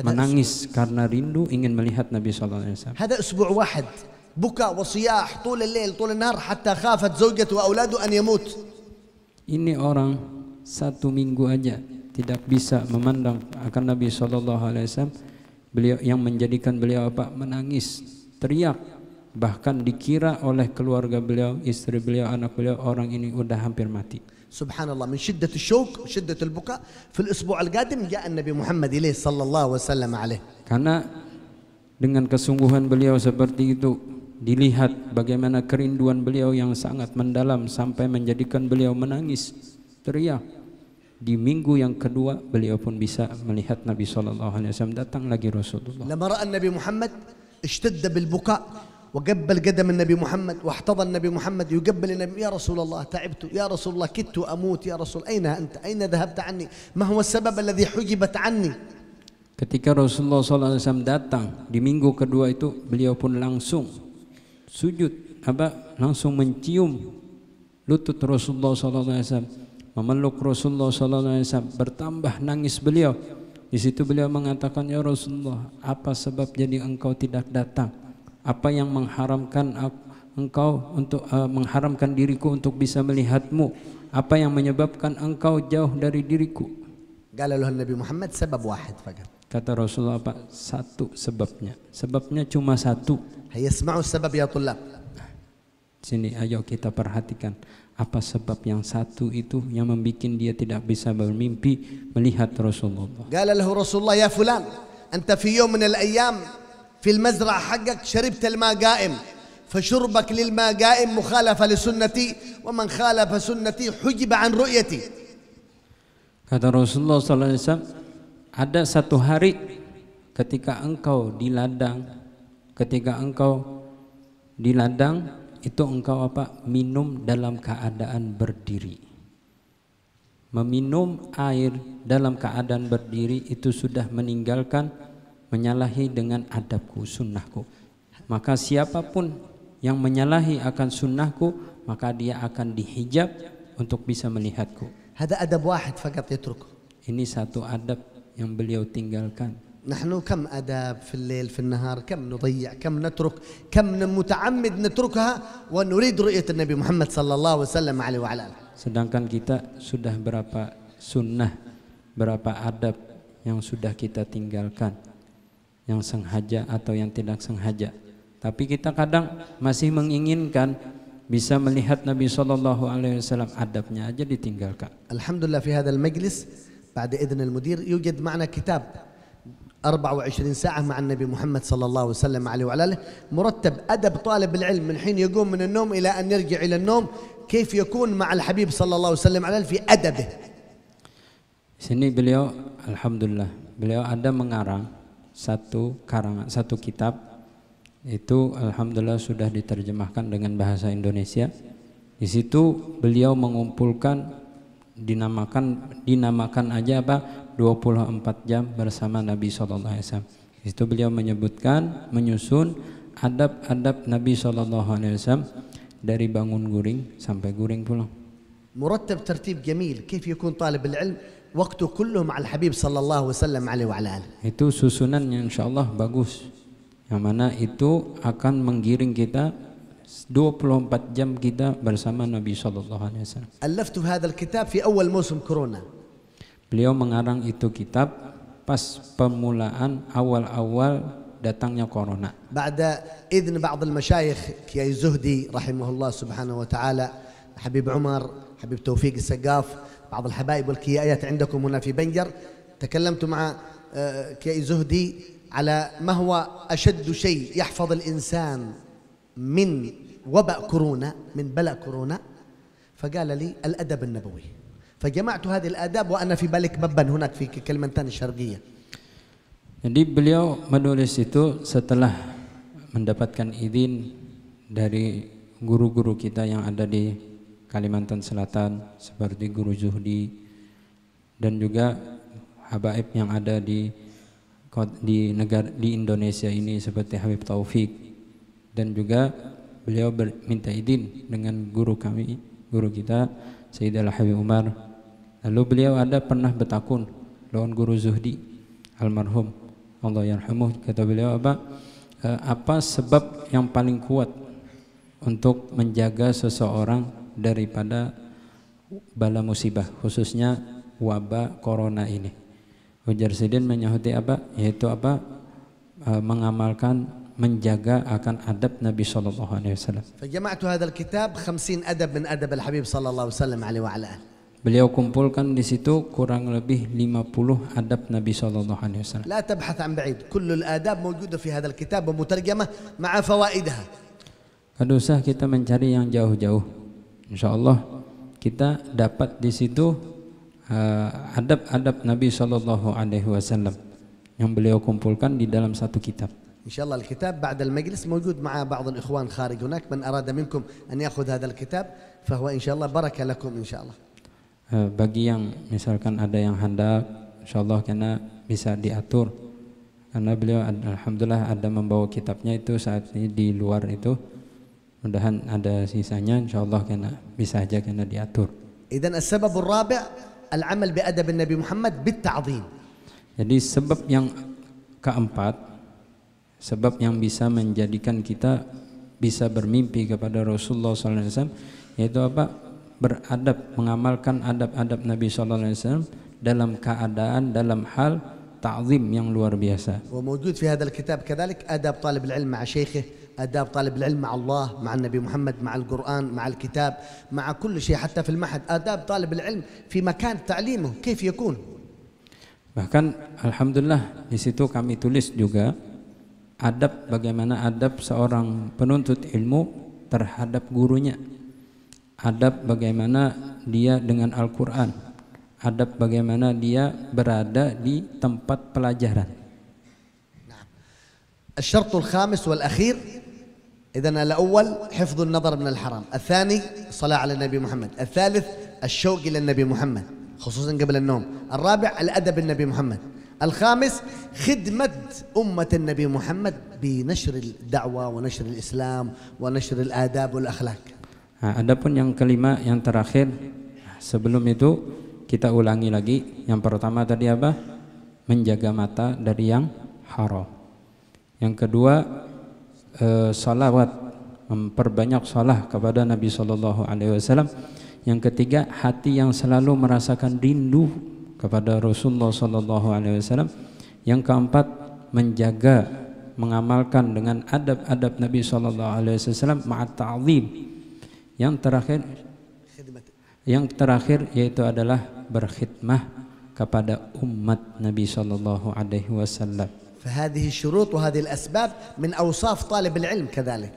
menangis karena rindu ingin melihat Nabi SAW. هذا أسبوع واحد بكاء وصياح طول الليل طول النهار حتى خافت زوجته وأولاده أن يموت. Ini orang 1 minggu aja tidak bisa memandang akan Nabi SAW, beliau yang menjadikan beliau apa? Menangis, teriak, bahkan dikira oleh keluarga beliau, istri beliau, anak beliau, orang ini udah hampir mati. سبحان الله، من شدة الشوق وشدة البكاء في الأسبوع القادم جاء النبي محمد إليه صلى الله وسلم عليه. Karena dengan kesungguhan beliau seperti itu, dilihat bagaimana kerinduan beliau yang sangat mendalam sampai menjadikan beliau menangis, teriak. Di minggu yang kedua beliau pun bisa melihat Nabi SAW. Datang lagi Rasulullah. لما رأى النبي محمد اشتد بالبكاء وقبل قدم النبي محمد واحتضن النبي محمد يقبل النبي. يا رسول الله تعبت، يا رسول الله كدت أموت، يا رسول أين أنت؟ أين ذهبت عني؟ ما هو السبب الذي حجبت عني؟ Ketika Rasulullah SAW datang di minggu kedua itu, beliau pun langsung sujud, langsung mencium lutut Rasulullah SAW, memeluk Rasulullah SAW, bertambah nangis beliau. Di situ beliau mengatakan, ya Rasulullah, apa sebab jadi engkau tidak datang? Apa yang mengharamkan engkau untuk mengharamkan diriku untuk bisa melihatmu? Apa yang menyebabkan engkau jauh dari diriku? قال له النبي محمد سبب واحد فقط. Kata Rasulullah, apa? Satu sebabnya. Sebabnya cuma satu. هيسمعوا السبب يا طلاب. Sini ayo kita perhatikan apa sebab yang satu itu yang membuat dia tidak bisa bermimpi melihat Rasulullah. قال له رسول الله يا فلان أنت في يوم من الأيام في المزرعة حقك شربت الماء قائم، فشربك للماء قائم مخالفة لسنتي، ومن خالف سنتي حجب عن رؤيتي. Kata Rasulullah SAW, ada satu hari ketika engkau di ladang, itu engkau apa? Minum dalam keadaan berdiri. Meminum air dalam keadaan berdiri itu sudah meninggalkan, menyalahi dengan adabku, sunnahku. Maka siapapun yang menyalahi akan sunnahku, maka dia akan dihijab untuk bisa melihatku. هذا أدب واحد فقط يتركه. Ini satu adab yang beliau tinggalkan. نحن كم أداب في الليل في النهار، كم نضيع، كم نترك، كم متعمد نتركها ونريد رؤية النبي محمد صلى الله وسلم عليه وعلى آله. Sedangkan kita sudah berapa sunnah, berapa adab yang sudah kita tinggalkan, yang sengaja atau yang tidak sengaja. Tapi kita kadang masih menginginkan bisa melihat Nabi SAW, adabnya aja ditinggalkan. Alhamdulillah في هذا المجلس بعد إذن المدير يوجد معنا كتاب 24 ساعة مع النبي محمد صلى الله وسلم عليه وعلى آله، مرتب أدب طالب العلم من حين يقوم من النوم إلى أن يرجع إلى النوم، كيف يكون مع الحبيب صلى الله وسلم عليه في أدبه. Sini beliau, alhamdulillah, beliau ada mengarang satu kitab, itu alhamdulillah sudah diterjemahkan dengan bahasa Indonesia. Di situ beliau mengumpulkan dinamakan aja apa? 24 jam bersama Nabi SAW. Di situ beliau menyebutkan, menyusun adab-adab Nabi SAW dari bangun guring sampai guring pulang. مرتب ترتيب جميل كيف يكون طالب العلم وقته كله مع الحبيب صلى الله وسلم عليه وعلى آله. Itu susunannya insyaallah bagus. Yang mana itu akan menggiring kita 24 jam kita bersama Nabi SAW. ألفت هذا الكتاب في أول موسم كورونا. Beliau mengarang itu kitab pas permulaan awal-awal datangnya corona. بعد إذن بعض المشايخ كي زهدي رحمه الله سبحانه وتعالى، حبيب عمر، حبيب توفيق السقاف، بعض الحبايب والكيائيات عندكم هنا في بنجر، تكلمت مع كي زهدي على ما هو أشد شيء يحفظ الإنسان من وباء كورونا، من بلاء كورونا، فقال لي الأدب النبوي. فجمعت هذه الآداب وأنا في بالك ببا هناك في كلمنتان الشرقية. Jadi beliau menulis itu setelah mendapatkan izin dari guru-guru kita yang ada di Kalimantan Selatan seperti Guru Zuhdi dan juga habaib yang ada di Indonesia ini seperti Habib Taufik, dan juga beliau minta izin dengan guru kami, guru kita Sayyid Al-Habib Umar. Lalu beliau ada pernah bertakun lawan guru Zuhdi almarhum Allah yarhamuh. Kata beliau apa sebab yang paling kuat untuk menjaga seseorang daripada bala musibah, khususnya wabah corona ini? Ujar Sidin menyahuti yaitu mengamalkan, menjaga akan adab Nabi sallallahu alaihi wasallam. فجمعت هذا الكتاب 50 أدب من أدب الحبيب صلى الله عليه وسلم عليه وعلى آله. Beliau kumpulkan di situ kurang lebih 50 adab Nabi sallallahu alaihi wasallam. لا تبحث عن بعيد، كل الآداب موجودة في هذا الكتاب ومترجمة مع فوائدها. Tidak usah kita mencari yang jauh-jauh. Insyaallah kita dapat di situ adab-adab Nabi sallallahu alaihi wasallam yang beliau kumpulkan di dalam satu kitab. إن شاء الله الكتاب بعد المجلس موجود مع بعض الإخوان خارج هناك، من أراد منكم أن يأخذ هذا الكتاب فهو إن شاء الله بركة لكم إن شاء الله. Bagi yang misalkan ada yang hendak, insyaallah karena bisa diatur, karena beliau alhamdulillah ada membawa kitabnya itu saat ini di luar itu, mudahan ada sisanya insyaallah karena bisa aja karena diatur. إذن السبب الرابع العمل بأدب النبي محمد بالتعظيم. Jadi sebab yang keempat, sebab yang bisa menjadikan kita bisa bermimpi kepada Rasulullah SAW, yaitu beradab, mengamalkan adab-adab Nabi SAW dalam keadaan, dalam hal ta'zim yang luar biasa. وموجود في هذا الكتاب كذلك آداب طالب العلم مع شيخه، آداب طالب العلم مع الله، مع النبي محمد، مع القرآن، مع الكتاب، مع كل شيء، حتى في المعهد آداب طالب العلم في مكان تعليمه كيف يكون. Bahkan alhamdulillah di situ kami tulis juga adab, bagaimana adab seorang penuntut ilmu terhadap gurunya, adab bagaimana dia dengan Al-Quran, adab bagaimana dia berada di tempat pelajaran. الشرط الخامس والأخير، إذن الأول حفظ النظر من الحرام، الثاني الصلاة على النبي محمد، الثالث الشوق إلى النبي محمد خصوصا قبل النوم، الرابع الأدب النبي محمد، الخامس خدمة أمة النبي محمد بنشر الدعوة ونشر الإسلام ونشر الآداب والأخلاق. Adapun yang kelima, yang terakhir, sebelum itu kita ulangi lagi. Yang pertama tadi menjaga mata dari yang haram. Yang kedua salawat, memperbanyak salah kepada Nabi sallallahu alaihi wasallam. Yang ketiga hati yang selalu merasakan rindu kepada Rasulullah sallallahu alaihi wasallam. Yang keempat menjaga, mengamalkan dengan adab-adab Nabi sallallahu alaihi wasallam ma'at ta'zim. Yang terakhir yaitu adalah berkhidmah kepada umat Nabi sallallahu alaihi wasallam. فهذه الشروط وهذه الأسباب من أوصاف طالب العلم كذلك.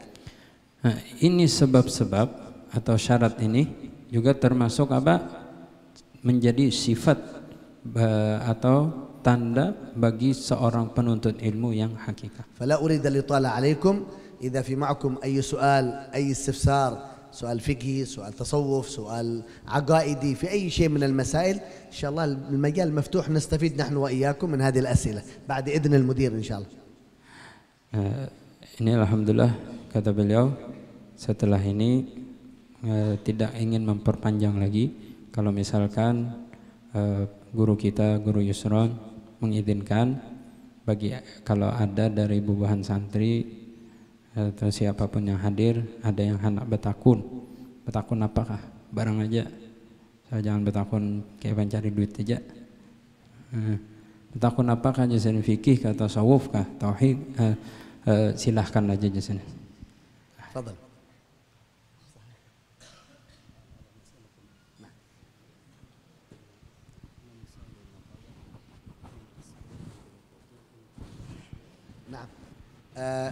Ini sebab-sebab atau syarat ini juga termasuk menjadi sifat atau tanda bagi seorang penuntut ilmu yang hakikat. فلا أريد الإطالة عليكم، إذا في معكم أي سؤال، أي استفسار، سؤال فقهي، سؤال تصوف، سؤال عقائدي، في أي شيء من المسائل إن شاء الله المجال مفتوح، نستفيد نحن وإياكم من هذه الأسئلة بعد إذن المدير إن شاء الله. Ini alhamdulillah kata beliau, setelah ini tidak ingin memperpanjang lagi. Kalau misalkan guru kita, Guru Yusron mengizinkan, bagi kalau ada dari bubuhan santri atau siapapun yang hadir, ada yang hendak bertakun apakah barang aja, saya jangan bertakun kayak mencari duit aja. Bertakun apakah jasan fikih kah, tasawuf kah, tauhid, silahkan aja jasan. Fadal.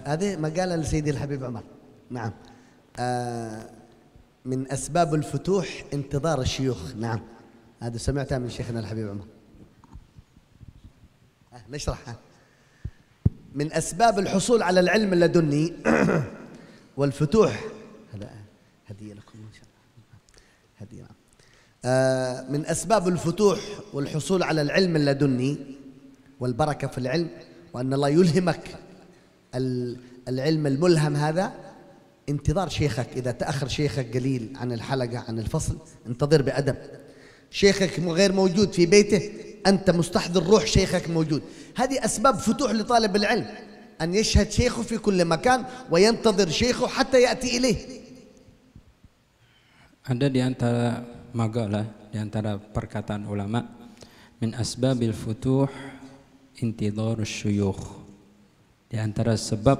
هذه مقالة لسيدي الحبيب عمر. نعم. من أسباب الفتوح انتظار الشيوخ. نعم، هذا سمعتها من شيخنا الحبيب عمر. نشرحها. من أسباب الحصول على العلم اللدني والفتوح، هذا هدية لكم إن شاء الله، هدية. من أسباب الفتوح والحصول على العلم اللدني والبركة في العلم، وأن الله يلهمك العلم الملهم هذا، انتظار شيخك، إذا تأخر شيخك قليل عن الحلقة عن الفصل انتظر بأدب. شيخك غير موجود في بيته، أنت مستحضر روح شيخك موجود. هذه أسباب فتوح لطالب العلم، أن يشهد شيخه في كل مكان وينتظر شيخه حتى يأتي إليه. Ada di antara magalah, di antara perkataan ulama, min asbabil futuh intidhar syuyukh. Di antara sebab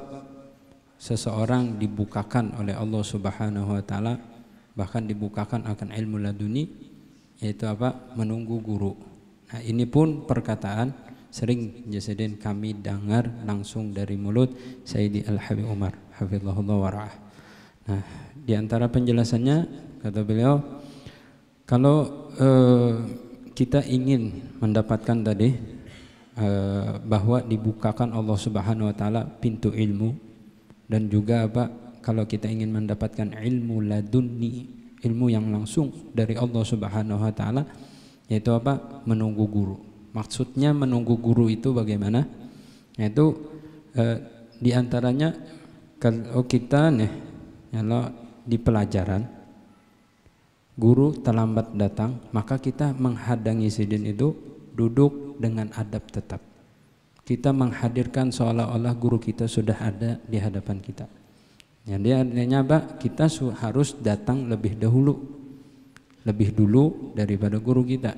seseorang dibukakan oleh Allah Subhanahu wa taala, bahkan dibukakan akan ilmu laduni, yaitu apa? Menunggu guru. Nah, ini pun perkataan sering Jasadin kami dengar langsung dari mulut Sayyidi Al-Habib Umar hafizahullah wa ra'ah. Nah, di antara penjelasannya kata beliau, kalau kita ingin mendapatkan tadi bahwa dibukakan Allah Subhanahu wa taala pintu ilmu, dan juga apa, kalau kita ingin mendapatkan ilmu laduni, ilmu yang langsung dari Allah Subhanahu wa taala, yaitu apa? Menunggu guru. Maksudnya menunggu guru itu bagaimana? Yaitu di antaranya kalau kita nih, kalau di pelajaran guru terlambat datang, maka kita menghadangi sidin itu duduk dengan adab tetap. Kita menghadirkan seolah-olah guru kita sudah ada di hadapan kita. Jadi artinya apa? Kita harus datang lebih dulu daripada guru kita.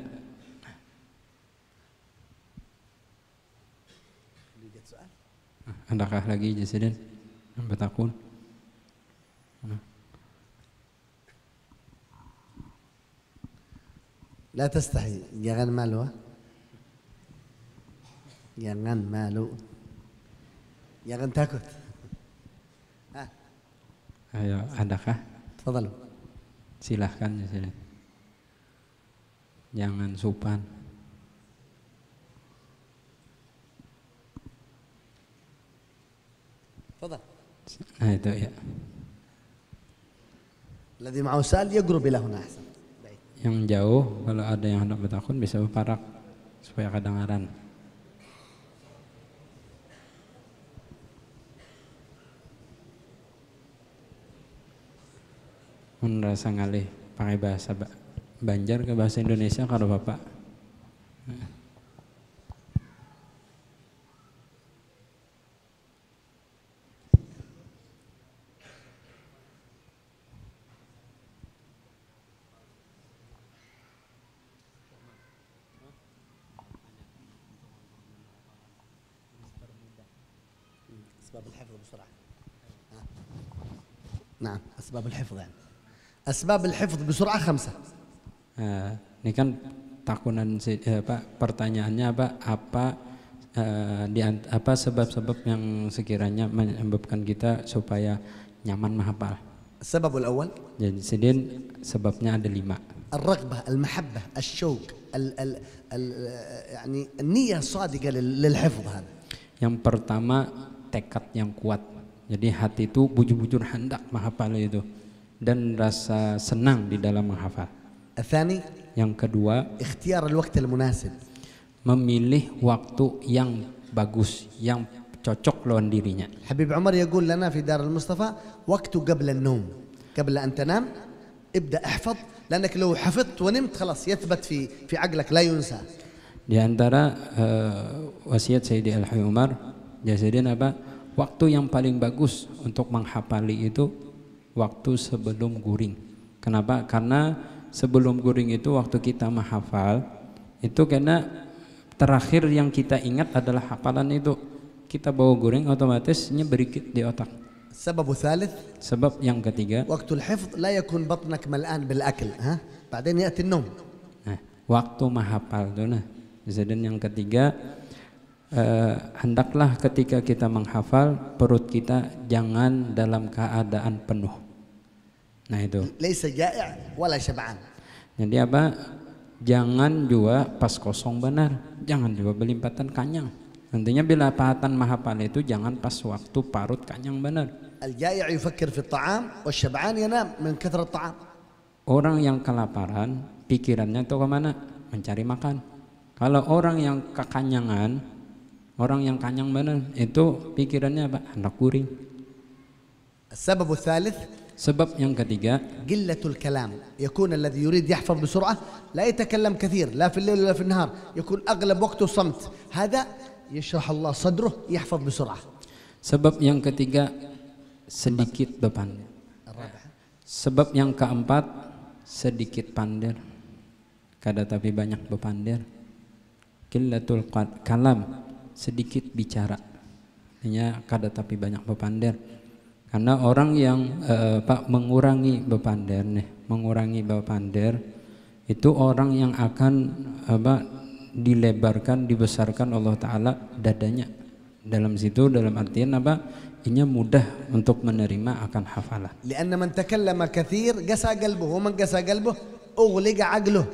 Adakah lagi Jasidin yang bertakun? لا تستحي، jangan malu, jangan malu, jangan takut. Ayo, adakah? تفضلوا. Silahkan Jasidin. Jangan supan. تفضل. Nah itu ya. الذي معه سؤال يقرب إلى هنا أحسن. Yang jauh, kalau ada yang hendak bertakun bisa berparak supaya kedengaran. Merasa ngalih pakai bahasa Banjar ke bahasa Indonesia kalau Bapak. أسباب الحفظ بسرعة. نعم، أسباب الحفظ يعني. أسباب الحفظ بسرعة 5. Ini kan takunan pertanyaannya apa sebab-sebab yang sekiranya menyebabkan kita supaya nyaman menghafal. السبب الأول. Jadi sedin sebabnya ada 5. الرغبة، المحبة، الشوق، يعني النية الصادقة للحفظ هذا. Yang pertama tekad yang kuat. Jadi hati itu bujur-bujur hendak menghafal itu, dan rasa senang di dalam menghafal. الثاني. Yang kedua, اختيار الوقت المناسب. memilih waktu yang bagus, yang cocok lawan dirinya. حبيب عمر يقول لنا في دار المصطفى وقت قبل النوم، قبل أن تنام ابدأ احفظ، لأنك لو حفظت ونمت خلاص يثبت في عقلك لا ينسى. Di antara wasiat Sayyidi Al-Habib Umar, Jasidin apa? Waktu yang paling bagus untuk menghafali itu waktu sebelum guring. Kenapa? Karena sebelum guring itu waktu kita menghafal itu, karena terakhir yang kita ingat adalah hafalan itu. Kita bawa guring otomatisnya berikut di otak. السبب الثالث. Sebab yang ketiga, وقت الحفظ لا يكون بطنك ملآن بالأكل، بعدين يأتي النوم. Nah, waktu menghafal itu Jasidin yang ketiga, hendaklah ketika kita menghafal perut kita jangan dalam keadaan penuh. Nah itu. ليس جائع ولا شبعان. Jadi apa? Jangan juga pas kosong benar, jangan juga belimpatan kanyang. Nantinya bila pahatan menghafal itu jangan pas waktu parut kanyang benar. الجائع يفكر في الطعام والشبعان ينام من كثرة الطعام. Orang yang kelaparan pikirannya itu kemana? Mencari makan. Kalau orang yang kekanyangan, orang yang kanyang benar itu pikirannya apa? Hendak guring. السبب الثالث Sebab yang ketiga, قلة الكلام. يكون الذي يريد يحفظ بسرعة لا يتكلم كثير لا في الليل ولا في النهار، يكون أغلب وقته صمت. هذا يشرح الله صدره يحفظ بسرعة. sebab yang ketiga sedikit berpandai. Sebab yang keempat sedikit pandai. Kada tapi banyak berpandai. Qillatul kalam, sedikit bicara. Hanya kada tapi banyak berpandai. Karena orang yang mengurangi berpandai nih, mengurangi berpandai itu orang yang akan dilebarkan, dibesarkan Allah Ta'ala dadanya. Dalam situ, dalam artian Inya mudah untuk menerima akan hafalan. لأن من تكلم كثير قسى قلبه ومن قسى قلبه أغلق عقله.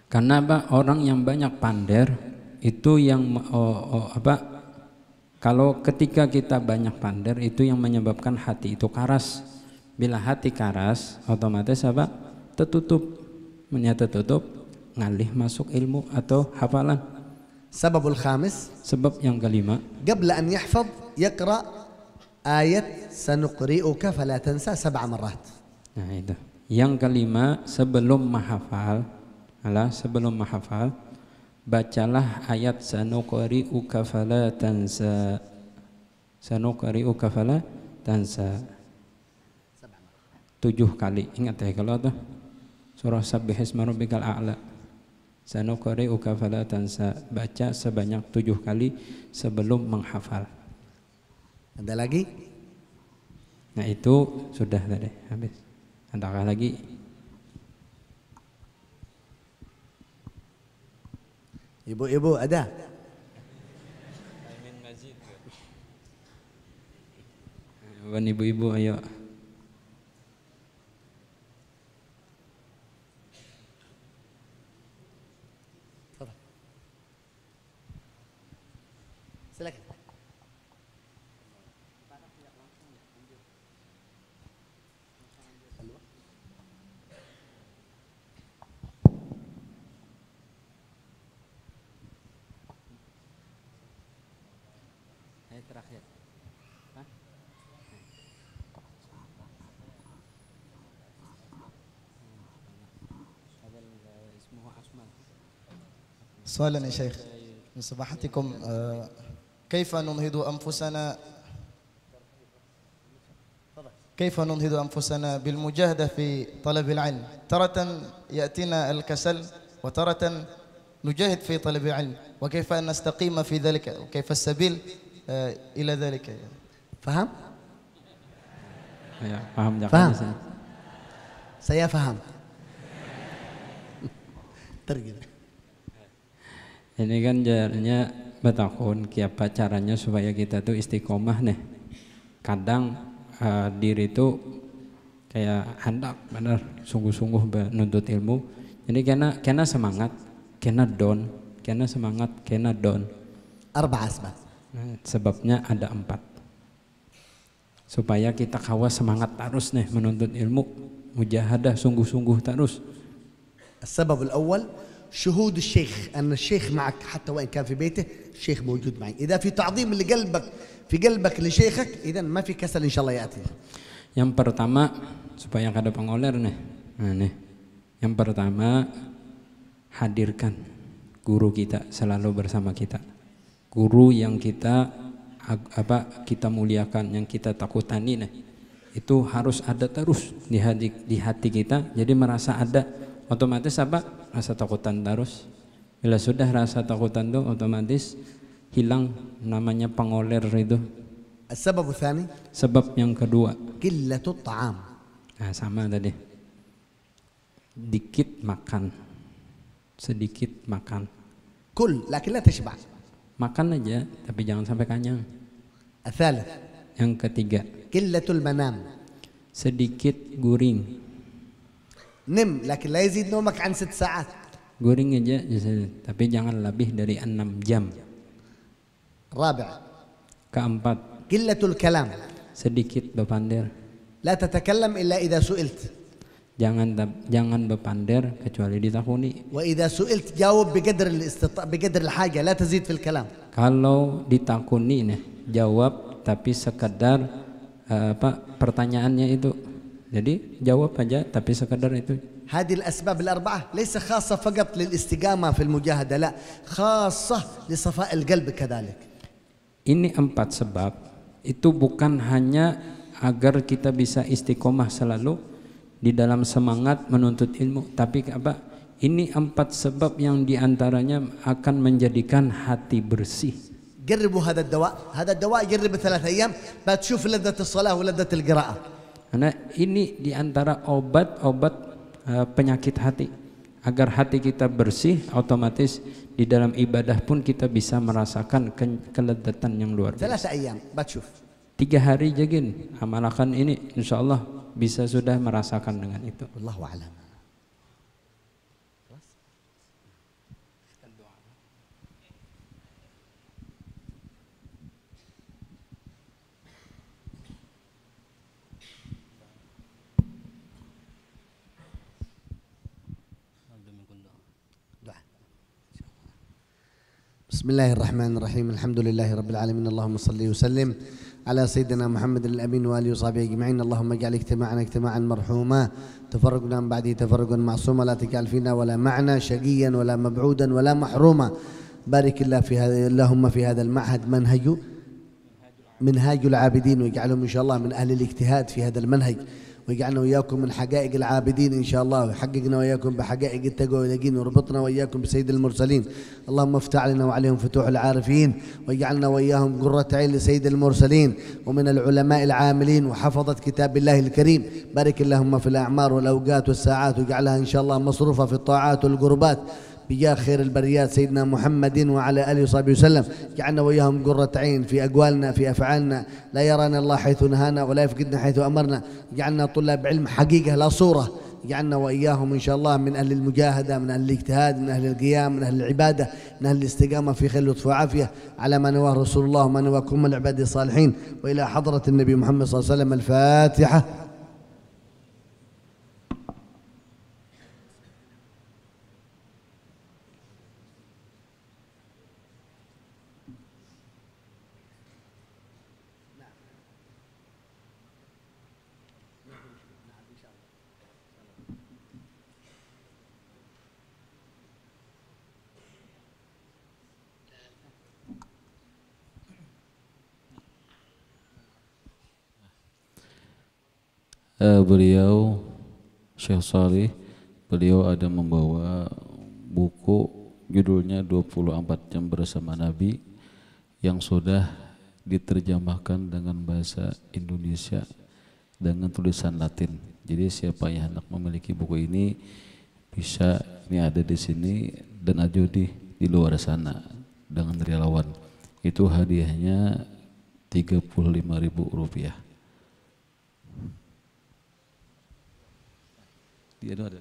Karena orang yang banyak pandai itu yang kalau ketika kita banyak pandai itu yang menyebabkan hati itu karas. Bila hati karas, otomatis tertutup. Tertutup, ngalih masuk ilmu atau hafalan. السبب الخامس. Sebab yang kelima. قبل أن يحفظ يقرأ آية سنقرئك فلا تنسى 7 مرات. Nah itu. Yang kelima, sebelum menghafal, bacalah ayat sanuqri'uka fala tansa. Sanuqri'uka fala tansa. 7 kali. Ingat ya kalau tuh surah Sabbihisma rabbikal a'la. Sanuqri'uka fala tansa. Baca sebanyak 7 kali sebelum menghafal. Ada lagi? Nah itu sudah tadi habis. Adakah lagi? Ibu-ibu ada? Ibu-ibu ayo. Silakan. Terakhir. سؤالا يا شيخ من سماحتكم، كيف ننهض أنفسنا بالمجاهدة في طلب العلم؟ تارة يأتينا الكسل وتارة نجاهد في طلب العلم، وكيف نستقيم في ذلك وكيف السبيل إلى ذلك؟ فهم؟ Ya, paham. Saya faham. Tergitu. Ini kan jalannya bertakun kiapa caranya supaya kita tuh istiqomah nih. Kadang diri itu kayak hendak benar sungguh-sungguh menuntut ilmu. Jadi kena semangat, kena down. Arba asbab. Sebabnya ada 4. Supaya kita kawa semangat terus nih menuntut ilmu, mujahadah sungguh-sungguh terus. السبب الأول شهود الشيخ، أن الشيخ معك حتى وإن كان في بيته، الشيخ موجود معي. إذا في تعظيم في قلبك لشيخك، إذا ما في كسل إن شاء الله يأتي. Yang pertama supaya kada pengoler nih. Nah nih. Yang pertama hadirkan guru kita selalu bersama kita. Guru yang kita muliakan, yang kita takutani nih. Itu harus ada terus di hati kita. Jadi merasa ada, otomatis rasa takutan terus. Bila sudah rasa takutan itu otomatis hilang namanya pengoler itu. السبب الثاني. Sebab yang kedua. قلة الطعام. Nah sama tadi. Sedikit makan. كل لكن لا تشبع. Makan aja tapi jangan sampai kenyang. الثالث. Yang ketiga. قلة المنام. Sedikit guring. نم لكن لا يزيد نومك عن 6 ساعات. Guring aja tapi jangan lebih dari 6 jam. الرابع. Keempat. قلة الكلام. Sedikit berpandai. لا تتكلم إلا إذا سئلت. Jangan berpandai kecuali ditakuni. وإذا سئلت جاوب بقدر الحاجة، لا تزيد في الكلام. Kalau ditakuni nih jawab tapi sekedar pertanyaannya itu. Jadi jawab aja tapi sekedar itu. هذه الأسباب الأربعة ليس خاصة فقط للاستقامة في المجاهدة، لا، خاصة لصفاء القلب كذلك. Ini 4 sebab itu bukan hanya agar kita bisa istiqomah selalu di dalam semangat menuntut ilmu, tapi apa? Ini 4 sebab yang diantaranya akan menjadikan hati bersih. جربوا هذا الدواء جرب 3 أيام بتشوف لذة الصلاة ولذة القراءة. Karena ini diantara obat-obat penyakit hati. Agar hati kita bersih, otomatis di dalam ibadah pun kita bisa merasakan kelezatan yang luar biasa. 3 أيام بتشوف. 3 hari jagin amalkan ini, insya Allah bisa sudah merasakan dengan itu. Wallahu a'lam. بسم الله الرحمن الرحيم الحمد لله رب العالمين اللهم صل وسلم على سيدنا محمد الأمين وآله وصحبه أجمعين اللهم اجعل اجتماعنا اجتماعا مرحوما تفرقنا من بعده تفرقا معصوما لا تجعل فينا ولا معنا شقيا ولا مبعودا ولا محروما بارك الله في هذا اللهم في هذا المعهد منهاج العابدين واجعلهم إن شاء الله من أهل الاجتهاد في هذا المنهج ويجعلنا وإياكم من حقائق العابدين إن شاء الله ويحققنا وإياكم بحقائق التقوى واليقين وربطنا وإياكم بسيد المرسلين اللهم افتح علينا وعليهم فتوح العارفين واجعلنا وإياهم قرة عين لسيد المرسلين ومن العلماء العاملين وحفظة كتاب الله الكريم بارك اللهم في الأعمار والأوقات والساعات واجعلها إن شاء الله مصروفة في الطاعات والقربات بجاه خير البريات سيدنا محمد وعلى آله وصحبه وسلم جعلنا وإياهم قرة عين في أقوالنا في أفعالنا لا يرانا الله حيث نهانا ولا يفقدنا حيث أمرنا جعلنا طلاب علم حقيقة لا صورة جعلنا وإياهم إن شاء الله من أهل المجاهدة من أهل الاجتهاد من أهل القيام من أهل العبادة من أهل الاستقامة في خير لطف وعافية على ما نواه رسول الله وما نواكم من العباد الصالحين وإلى حضرة النبي محمد صلى الله عليه وسلم الفاتحة. Beliau Syekh Salih, beliau ada membawa buku judulnya 24 jam bersama Nabi yang sudah diterjemahkan dengan bahasa Indonesia dengan tulisan Latin. Jadi siapa yang hendak memiliki buku ini bisa, ini ada di sini dan ada di luar sana dengan relawan. Itu hadiahnya Rp35.000. Dia ada.